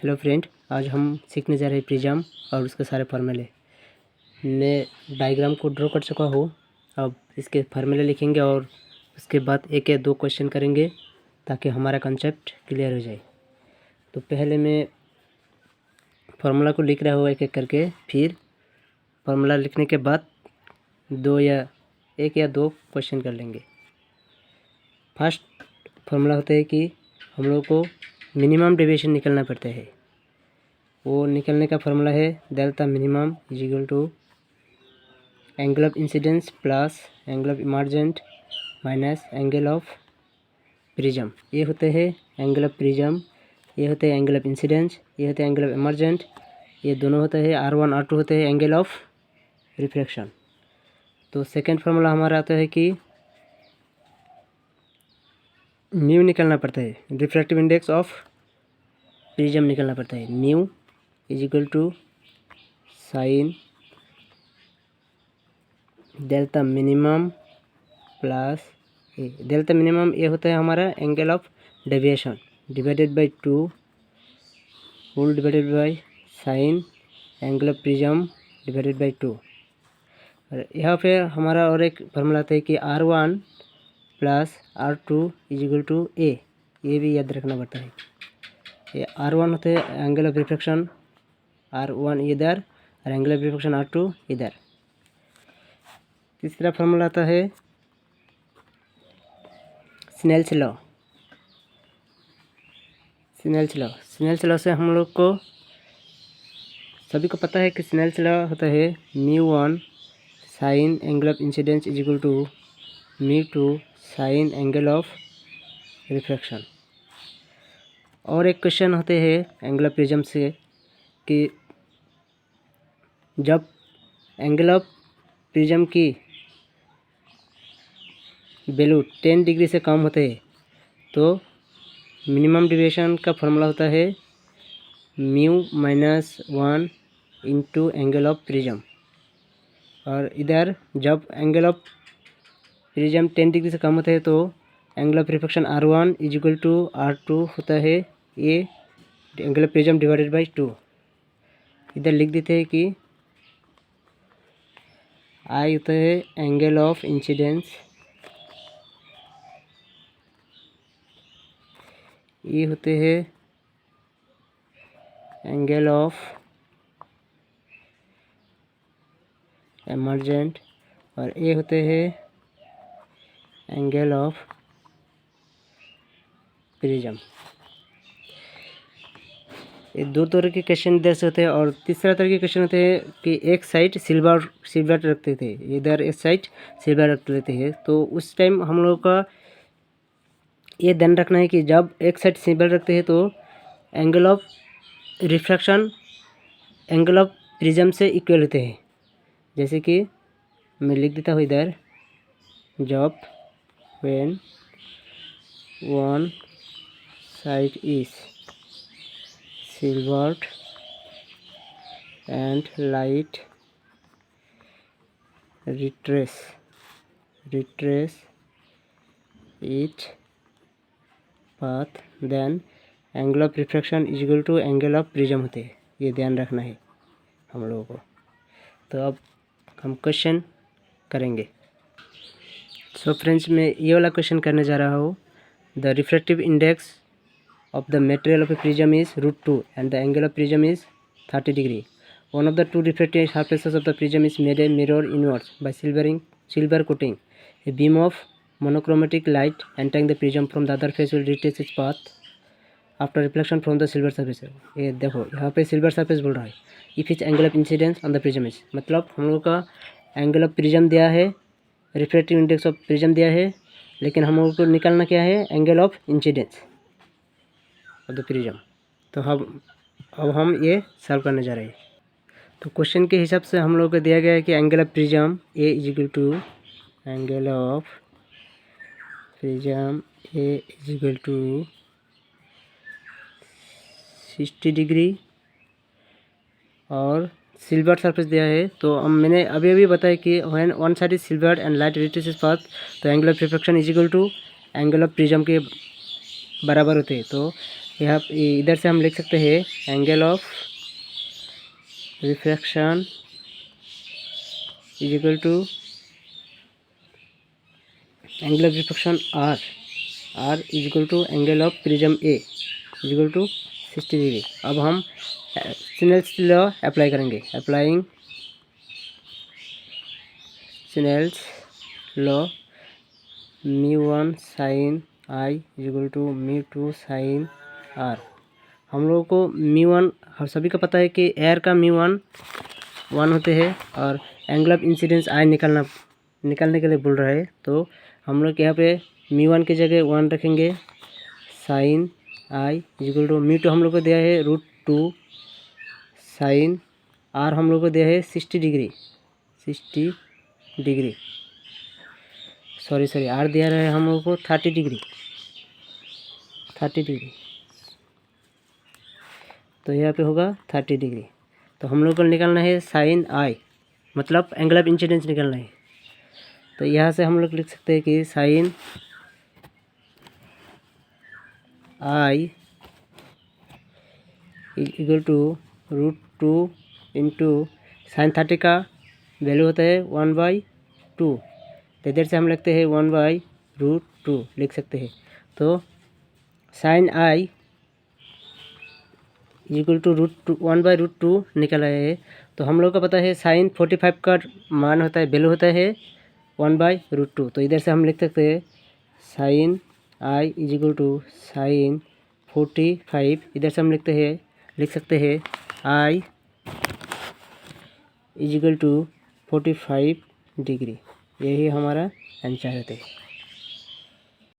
Hello friend, आज हम सीखने जा रहे हैं प्रिज्म और उसके सारे फार्मूले। मैं डायग्राम को ड्रॉ कर चुका हूँ। अब इसके फार्मूले लिखेंगे और उसके बाद एक या दो क्वेश्चन करेंगे ताकि हमारा कंसेप्ट क्लियर हो जाए। तो पहले मैं फार्मूला को लिख रहा हूँ एक एक करके, फिर फार्मूला लिखने के बाद एक या दो क्वेश्चन कर लेंगे। फर्स्ट फार्मूला होता है कि हम लोग को मिनिमम डेविएशन निकलना पड़ता है। वो निकलने का फार्मूला है delta minimum is equal to angle of incidence plus angle of emergent minus angle of prism. ये होते हैं एंगल ऑफ प्रिज्म, ये होते हैं एंगल ऑफ इंसिडेंस, ये होते हैं एंगल ऑफ इमर्जेंट। ये दोनों होते हैं R1 R2 होते हैं एंगल ऑफ रिफ्रैक्शन। तो सेकेंड फार्मूला हमारा आता है कि म्यू निकलना पड़ता है, रिफ्रैक्टिव इंडेक्स ऑफ प्रिज्म निकलना पड़ता है। Mu is equal to sine delta minimum plus delta minimum, ये होता है हमारा angle of deviation divided by 2 whole divided by sine angle of prism divided by 2। और यहाँ पे हमारा और एक फार्मूला आता है कि R1 plus R2 is equal to A. ये भी याद रखना पड़ता है। ये R1 होते हैं एंगल ऑफ रिफ्रैक्शन, R1 इधर और एंगल ऑफ रिफ्रैक्शन R2 इधर। तीसरा फार्मूला आता है स्नेल्स लॉ। स्नेल्स लॉ से हम लोग को सभी को पता है कि स्नेल्स लॉ होता है μ1 sine angle of incidence is equal to μ2 sine angle of refraction. और एक क्वेश्चन होते हैं एंगल ऑफ प्रिज्म से कि जब एंगल ऑफ प्रिज्म की वैल्यू 10 डिग्री से कम होते हैं तो मिनिमम डेविएशन का फॉर्मूला होता है μ-1 इंटू एंगल ऑफ प्रिज्म। और इधर जब एंगल ऑफ प्रिज्म 10 डिग्री से कम होता है तो angle of refraction R1 is equal to R2 होता है ये angle of prism divided by 2। इधर लिख देते हैं कि I होता है एंगल ऑफ इंसिडेंस, ये होते हैं एंगल ऑफ इमर्जेंट और ये होते हैं एंगल ऑफ प्रिज्म। ये दो तरह के क्वेश्चन इधर से होते हैं। और तीसरा तरह के क्वेश्चन होते हैं कि एक साइड सिल्वर रखते थे, इधर एक साइड सिल्वर रख लेते हैं। तो उस टाइम हम लोग का ये ध्यान रखना है कि जब एक साइड सिल्वर रखते हैं तो angle of refraction angle of prism से इक्वल होते हैं। जैसे कि मैं लिख देता हूँ इधर, जब when one side is silvered and light retrace its path, then angle of refraction is equal to angle of prism होते हैं। ये ध्यान रखना है हम लोगों को। तो अब हम क्वेश्चन करेंगे। सो फ्रेंड्स, मैं ये वाला क्वेश्चन करने जा रहा हूँ। The refractive index of the material of a prism is √2 and the angle of prism is 30 degree. One of the two refractive surfaces of the prism is made a mirror inwards by silver coating. A beam of monochromatic light entering the prism from the other face will retrace its path after reflection from the silver surface। ये देखो यहाँ पे silver surface बोल रहा है। If is angle of incidence on the prism is, मतलब हम लोग का एंगल ऑफ प्रिज्म दिया है, रिफ्रैक्टिव इंडेक्स ऑफ प्रिज्म दिया है, लेकिन हम लोग को निकालना क्या है, angle of incidence of the prism. तो अब हम ये सॉल्व करने जा रहे हैं। तो क्वेश्चन के हिसाब से हम लोग को दिया गया है कि angle of prism A is equal to angle of prism A is equal to 60 degree और सिल्वर सरफेस दिया है। तो मैंने अभी बताया कि when one side is silver and light retraces path, तो angle of refraction is equal to angle of prism के बराबर होते हैं। तो यहाँ इधर से हम लिख सकते हैं angle of refraction is equal to angle of refraction R is equal to angle of prism A is equal to 60 degree. अब हम स्नेल्स लॉ अप्लाई करेंगे। Applying Snell's law μ1 sin I is equal to μ2 sin R। हम लोगों को μ1 हम सभी को पता है कि एयर का μ1 1 होते हैं और एंगल ऑफ इंसिडेंस I निकालने के लिए बोल रहा है। तो हम लोग यहाँ पे μ1 की जगह 1 रखेंगे। sin I is equal to μ2 हम लोग को दिया है √2 sin R हम लोग को दिया है 60 डिग्री सॉरी R दिया रहा है हम लोग को 30 डिग्री। तो यहाँ पे होगा 30 डिग्री। तो हम लोग को निकालना है sin I, मतलब एंगल ऑफ इंसिडेंस निकालना है। तो यहाँ से हम लोग लिख सकते हैं कि sin I equal to √2 into sine 30 का वैल्यू होता है 1/2। तो इधर से हम लिखते हैं 1/√2 लिख सकते हैं। तो sin I इक्वल टू √1/√2 निकल आया है। तो हम लोग को पता है sin 45 का मान होता है, वैल्यू होता है 1/√2। तो इधर से हम लिख सकते हैं sin I is equal to sin 45, इधर से हम लिख सकते हैं I इज इक्वल टू 45 डिग्री। यही हमारा आंसर है।